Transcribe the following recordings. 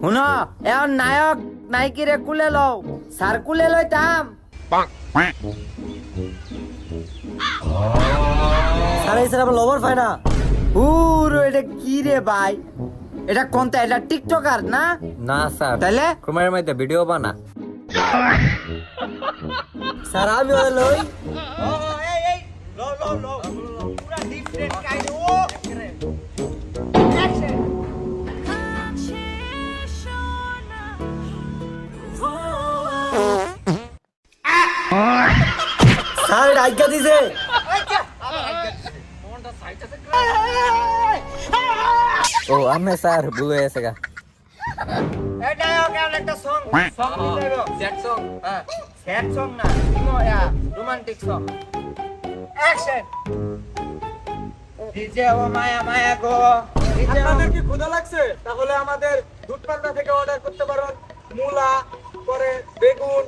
শুনো এখন নায়ক নায়িকিরে কুলে লও স্যার কুলে লইতাম স্যার এই স্যার আমার লভার পায় না। পুরো এটা কি রে ভাই এটা কোনটা এটা টিকটকার না না স্যার, তাহলে ক্রোমের মধ্যে ভিডিও বানা। স্যার আমি ওরে লই। স্যার এটা আজ্ঞা দিছে। ও আমি স্যার ভুল হয়ে গেছে গা। রোমান্টিক সং অ্যাকশন ডিজে ও মায়া মায়া গো আপনাদের কি ক্ষুধা লাগছে? তাহলে আমাদের দুধ পান্তা থেকে অর্ডার করতে পারেন। মূলা, পরে বেগুন,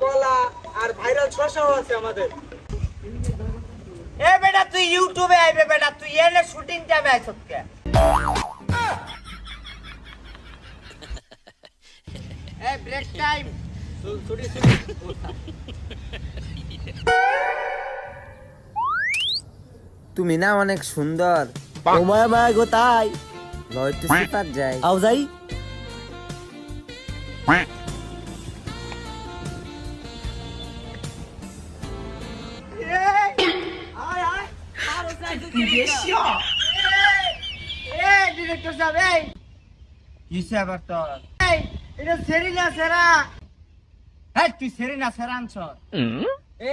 কলা আর ভাইরাল শসাও আছে আমাদের। এ বেটা তুই ইউটিউবে আইবে বেটা তুই এনে শুটিং টাইমে আইছত কে এ ব্রেক টাইম তুমি না অনেক সুন্দর ও মায়া মায়া গো তাই। লয়টু সিপার যাই আও যাই। ডিরেক্টর সাহেব এই কিসে আবার তোর এই এটা সেরিনা সেরা হ্যাঁ তুই সেরিনা সেরা আনছ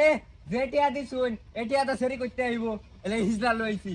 এ যেটিয়া দিছুন এটিয়া তো সেরি করতে আইবো এলে হিজলা লইছি